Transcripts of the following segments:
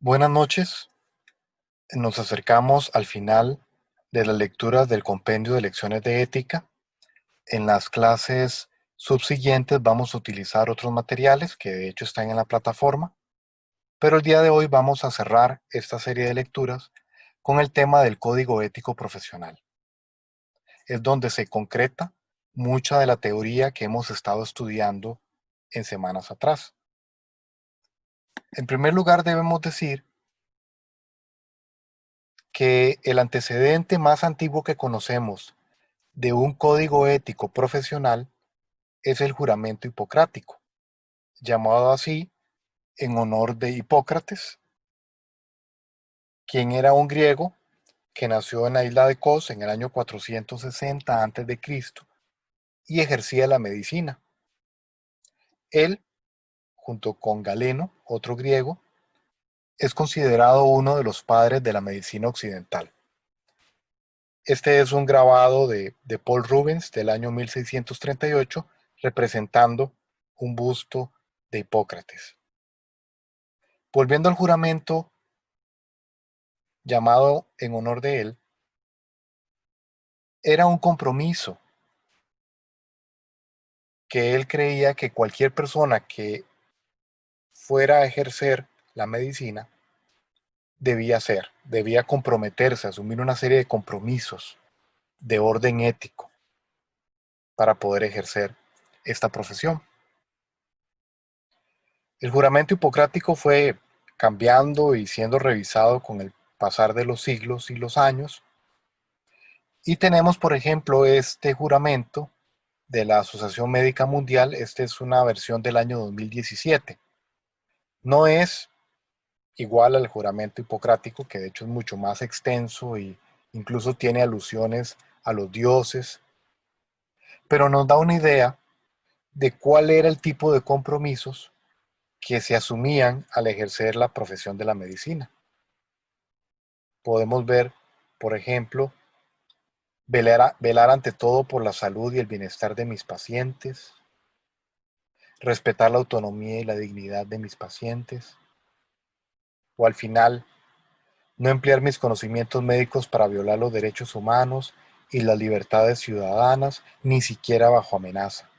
Buenas noches. Nos acercamos al final de las lecturas del compendio de lecciones de ética. En las clases subsiguientes vamos a utilizar otros materiales que de hecho están en la plataforma, pero el día de hoy vamos a cerrar esta serie de lecturas con el tema del código ético profesional. Es donde se concreta mucha de la teoría que hemos estado estudiando en semanas atrás. En primer lugar, debemos decir que el antecedente más antiguo que conocemos de un código ético profesional es el juramento hipocrático, llamado así en honor de Hipócrates, quien era un griego que nació en la isla de Kos en el año 460 a.C. y ejercía la medicina. Él, junto con Galeno, otro griego, es considerado uno de los padres de la medicina occidental. Este es un grabado de Paul Rubens del año 1638, representando un busto de Hipócrates. Volviendo al juramento llamado en honor de él, era un compromiso que él creía que cualquier persona que fuera a ejercer la medicina debía comprometerse, asumir una serie de compromisos de orden ético para poder ejercer esta profesión. El juramento hipocrático fue cambiando y siendo revisado con el pasar de los siglos y los años. Y tenemos, por ejemplo, este juramento de la Asociación Médica Mundial. Esta es una versión del año 2017. No es igual al juramento hipocrático, que de hecho es mucho más extenso e incluso tiene alusiones a los dioses, pero nos da una idea de cuál era el tipo de compromisos que se asumían al ejercer la profesión de la medicina. Podemos ver, por ejemplo, velar ante todo por la salud y el bienestar de mis pacientes, respetar la autonomía y la dignidad de mis pacientes, o al final, no emplear mis conocimientos médicos para violar los derechos humanos y las libertades ciudadanas, ni siquiera bajo amenaza.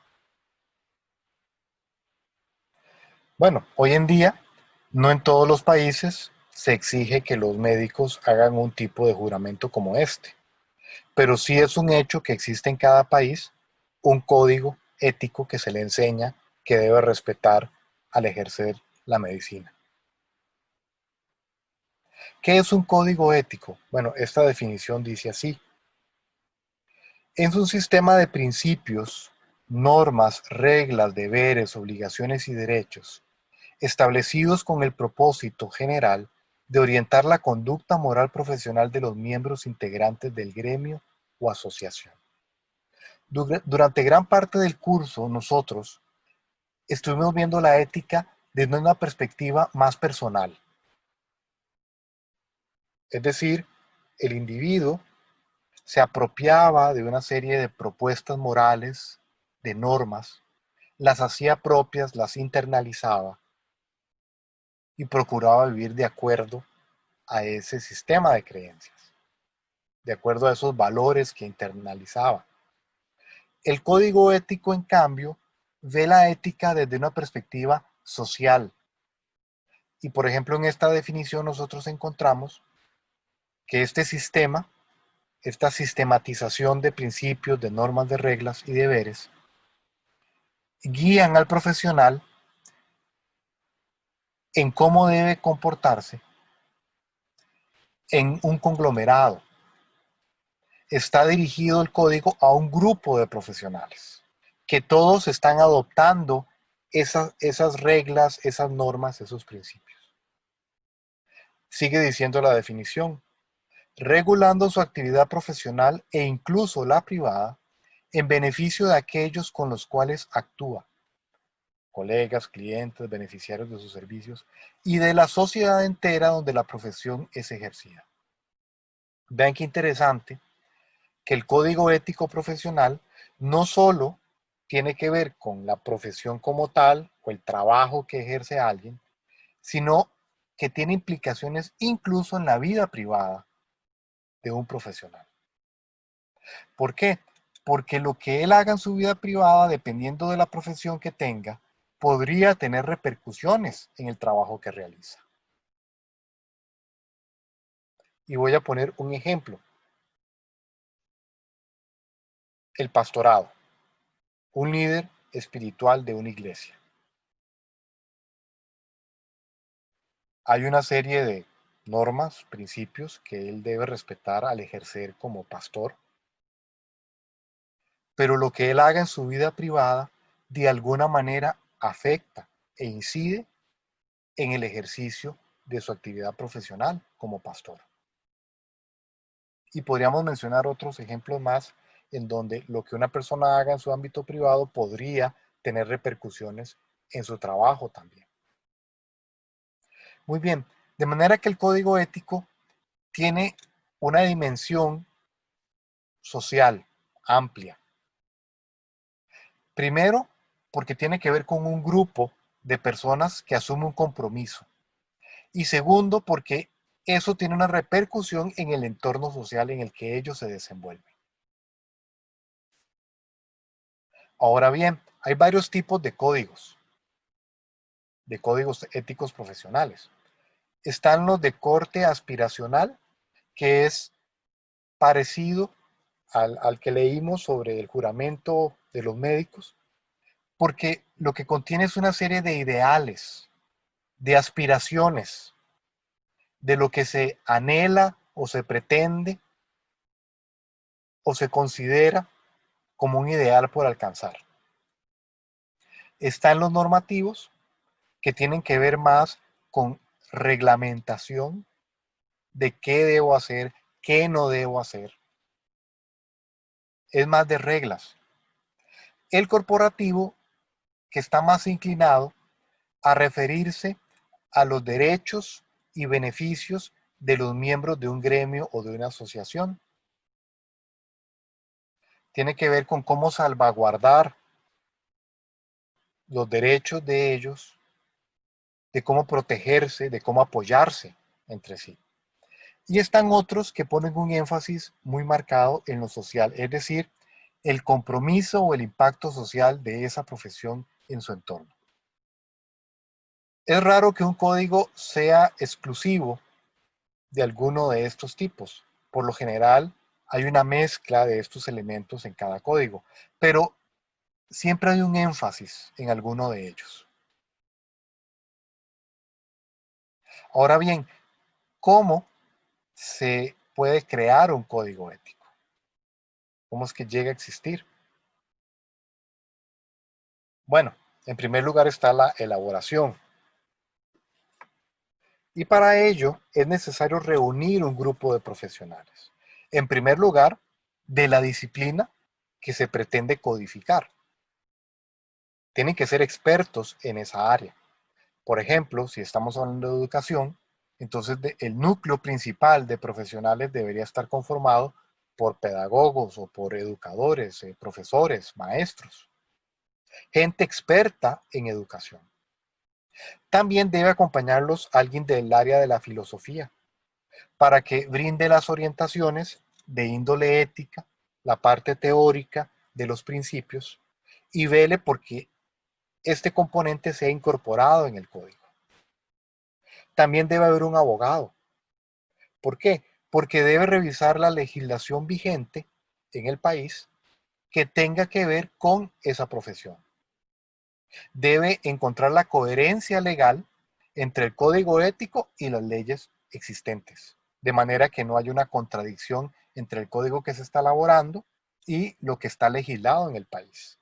Bueno, hoy en día, no en todos los países se exige que los médicos hagan un tipo de juramento como este, pero sí es un hecho que existe en cada país un código ético que se le enseña que debe respetar al ejercer la medicina. ¿Qué es un código ético? Bueno, esta definición dice así: es un sistema de principios, normas, reglas, deberes, obligaciones y derechos, establecidos con el propósito general de orientar la conducta moral profesional de los miembros integrantes del gremio o asociación. Durante gran parte del curso, nosotros estuvimos viendo la ética desde una perspectiva más personal. Es decir, el individuo se apropiaba de una serie de propuestas morales, de normas, las hacía propias, las internalizaba y procuraba vivir de acuerdo a ese sistema de creencias, de acuerdo a esos valores que internalizaba. El código ético, en cambio, ve la ética desde una perspectiva social. Y por ejemplo, en esta definición nosotros encontramos que este sistema, esta sistematización de principios, de normas, de reglas y deberes, guían al profesional en cómo debe comportarse en un conglomerado. Está dirigido el código a un grupo de profesionales, que todos están adoptando esas reglas, esas normas, esos principios. Sigue diciendo la definición: regulando su actividad profesional e incluso la privada en beneficio de aquellos con los cuales actúa, colegas, clientes, beneficiarios de sus servicios, y de la sociedad entera donde la profesión es ejercida. Vean qué interesante que el código ético profesional no solo tiene que ver con la profesión como tal o el trabajo que ejerce alguien, sino que tiene implicaciones incluso en la vida privada de un profesional. ¿Por qué? Porque lo que él haga en su vida privada, dependiendo de la profesión que tenga, podría tener repercusiones en el trabajo que realiza. Y voy a poner un ejemplo. El pastorado, un líder espiritual de una iglesia. Hay una serie de normas, principios que él debe respetar al ejercer como pastor, pero lo que él haga en su vida privada de alguna manera afecta e incide en el ejercicio de su actividad profesional como pastor. Y podríamos mencionar otros ejemplos más en donde lo que una persona haga en su ámbito privado podría tener repercusiones en su trabajo también. Muy bien, de manera que el código ético tiene una dimensión social amplia. Primero, porque tiene que ver con un grupo de personas que asume un compromiso. Y segundo, porque eso tiene una repercusión en el entorno social en el que ellos se desenvuelven. Ahora bien, hay varios tipos de códigos éticos profesionales. Están los de corte aspiracional, que es parecido al que leímos sobre el juramento de los médicos, porque lo que contiene es una serie de ideales, de aspiraciones, de lo que se anhela o se pretende o se considera como un ideal por alcanzar. Están los normativos, que tienen que ver más con reglamentación de qué debo hacer, qué no debo hacer. Es más de reglas. El corporativo, que está más inclinado a referirse a los derechos y beneficios de los miembros de un gremio o de una asociación. Tiene que ver con cómo salvaguardar los derechos de ellos, de cómo protegerse, de cómo apoyarse entre sí. Y están otros que ponen un énfasis muy marcado en lo social, es decir, el compromiso o el impacto social de esa profesión en su entorno. Es raro que un código sea exclusivo de alguno de estos tipos. Por lo general, hay una mezcla de estos elementos en cada código, pero siempre hay un énfasis en alguno de ellos. Ahora bien, ¿cómo se puede crear un código ético? ¿Cómo es que llega a existir? Bueno, en primer lugar está la elaboración. Y para ello es necesario reunir un grupo de profesionales. En primer lugar, de la disciplina que se pretende codificar. Tienen que ser expertos en esa área. Por ejemplo, si estamos hablando de educación, entonces el núcleo principal de profesionales debería estar conformado por pedagogos o por educadores, profesores, maestros, gente experta en educación. También debe acompañarlos alguien del área de la filosofía para que brinde las orientaciones de índole ética, la parte teórica de los principios y vele porque este componente sea incorporado en el código. También debe haber un abogado. ¿Por qué? Porque debe revisar la legislación vigente en el país que tenga que ver con esa profesión. Debe encontrar la coherencia legal entre el código ético y las leyes existentes, de manera que no haya una contradicción entre el código que se está elaborando y lo que está legislado en el país.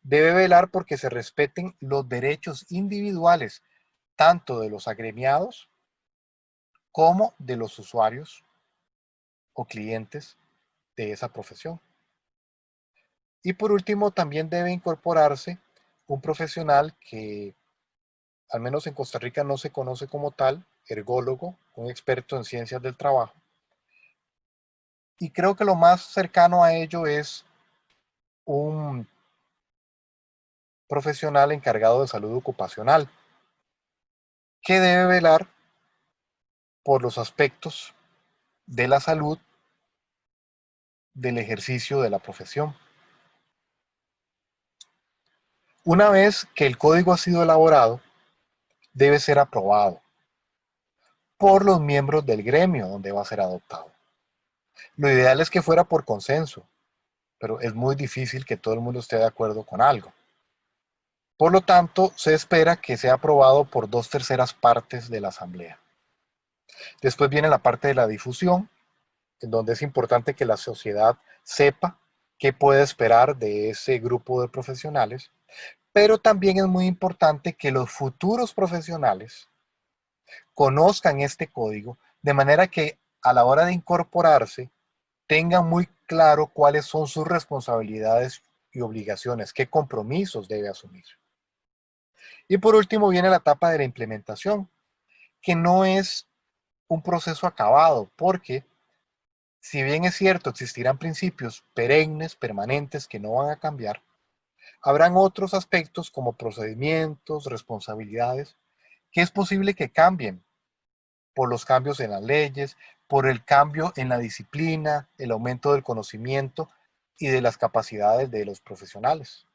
Debe velar porque se respeten los derechos individuales, tanto de los agremiados como de los usuarios o clientes de esa profesión. Y por último, también debe incorporarse un profesional que, al menos en Costa Rica, no se conoce como tal, ergólogo, un experto en ciencias del trabajo. Y creo que lo más cercano a ello es un profesional encargado de salud ocupacional, que debe velar por los aspectos de la salud del ejercicio de la profesión. Una vez que el código ha sido elaborado, debe ser aprobado por los miembros del gremio donde va a ser adoptado. Lo ideal es que fuera por consenso, pero es muy difícil que todo el mundo esté de acuerdo con algo. Por lo tanto, se espera que sea aprobado por 2/3 partes de la asamblea. Después viene la parte de la difusión, en donde es importante que la sociedad sepa qué puede esperar de ese grupo de profesionales, pero también es muy importante que los futuros profesionales conozcan este código, de manera que a la hora de incorporarse tengan muy claro cuáles son sus responsabilidades y obligaciones, qué compromisos debe asumir. Y por último viene la etapa de la implementación, que no es un proceso acabado, porque si bien es cierto, existirán principios perennes, permanentes, que no van a cambiar, habrán otros aspectos como procedimientos, responsabilidades, que es posible que cambien por los cambios en las leyes, por el cambio en la disciplina, el aumento del conocimiento y de las capacidades de los profesionales.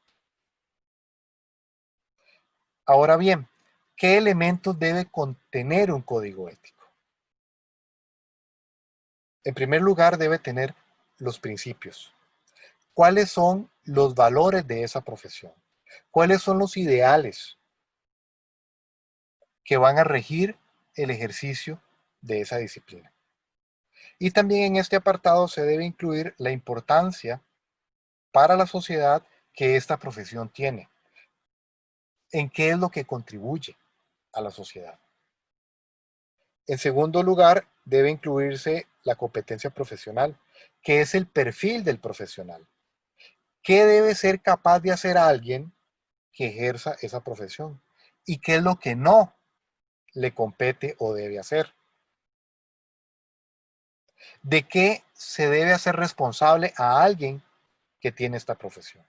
Ahora bien, ¿qué elementos debe contener un código ético? En primer lugar, debe tener los principios. ¿Cuáles son los valores de esa profesión? ¿Cuáles son los ideales que van a regir el ejercicio de esa disciplina? Y también en este apartado se debe incluir la importancia para la sociedad que esta profesión tiene. ¿En qué es lo que contribuye a la sociedad? En segundo lugar, debe incluirse la competencia profesional, que es el perfil del profesional. ¿Qué debe ser capaz de hacer alguien que ejerza esa profesión? ¿Y qué es lo que no le compete o debe hacer? ¿De qué se debe hacer responsable a alguien que tiene esta profesión?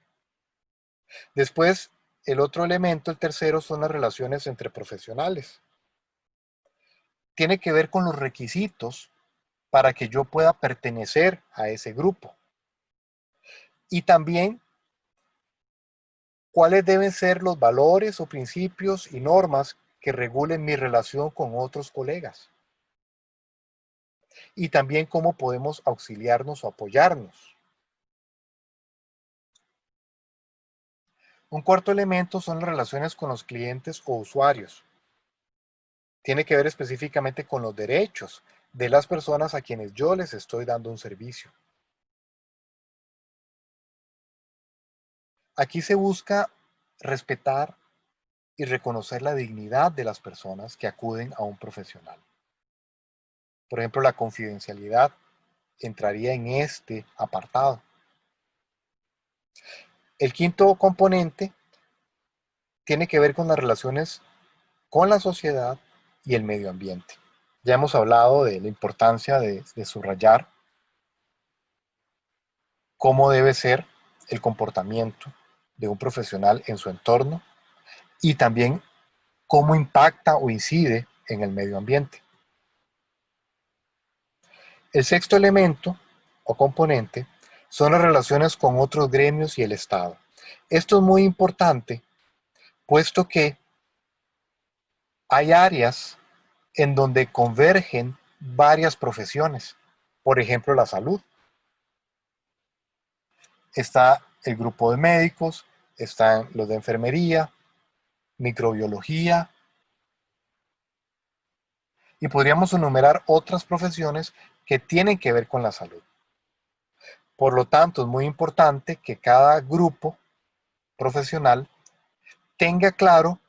Después, el otro elemento, el tercero, son las relaciones entre profesionales. Tiene que ver con los requisitos para que yo pueda pertenecer a ese grupo. Y también cuáles deben ser los valores o principios y normas que regulen mi relación con otros colegas. Y también cómo podemos auxiliarnos o apoyarnos. Un cuarto elemento son las relaciones con los clientes o usuarios. Tiene que ver específicamente con los derechos de las personas a quienes yo les estoy dando un servicio. Aquí se busca respetar y reconocer la dignidad de las personas que acuden a un profesional. Por ejemplo, la confidencialidad entraría en este apartado. El quinto componente tiene que ver con las relaciones con la sociedad y el medio ambiente. Ya hemos hablado de la importancia de subrayar cómo debe ser el comportamiento de un profesional en su entorno y también cómo impacta o incide en el medio ambiente. El sexto elemento o componente son las relaciones con otros gremios y el Estado. Esto es muy importante, puesto que hay áreas en donde convergen varias profesiones. Por ejemplo, la salud. Está el grupo de médicos, están los de enfermería, microbiología, y podríamos enumerar otras profesiones que tienen que ver con la salud. Por lo tanto, es muy importante que cada grupo profesional tenga claro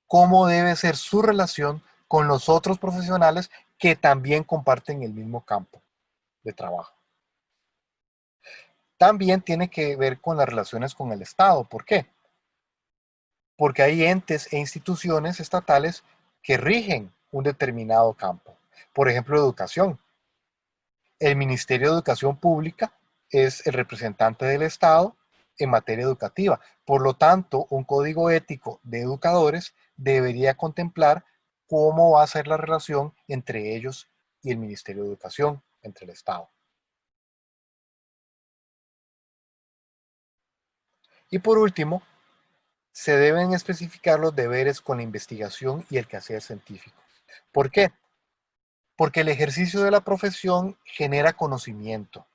cómo debe ser su relación con los otros profesionales que también comparten el mismo campo de trabajo. También tiene que ver con las relaciones con el Estado. ¿Por qué? Porque hay entes e instituciones estatales que rigen un determinado campo. Por ejemplo, educación. El Ministerio de Educación Pública es el representante del Estado en materia educativa. Por lo tanto, un código ético de educadores debería contemplar cómo va a ser la relación entre ellos y el Ministerio de Educación, entre el Estado. Y por último, se deben especificar los deberes con la investigación y el quehacer científico. ¿Por qué? Porque el ejercicio de la profesión genera conocimiento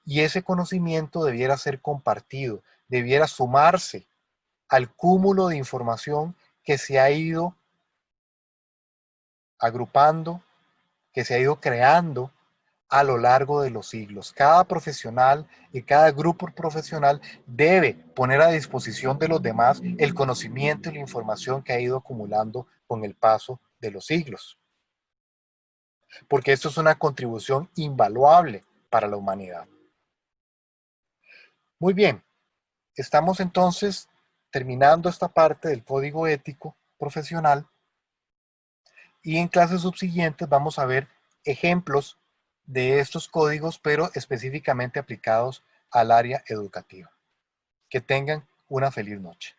y ese conocimiento debiera ser compartido, debiera sumarse al cúmulo de información que se ha ido agrupando, que se ha ido creando a lo largo de los siglos. Cada profesional y cada grupo profesional debe poner a disposición de los demás el conocimiento y la información que ha ido acumulando con el paso de los siglos, porque esto es una contribución invaluable para la humanidad. Muy bien, estamos entonces terminando esta parte del código ético profesional y en clases subsiguientes vamos a ver ejemplos de estos códigos, pero específicamente aplicados al área educativa. Que tengan una feliz noche.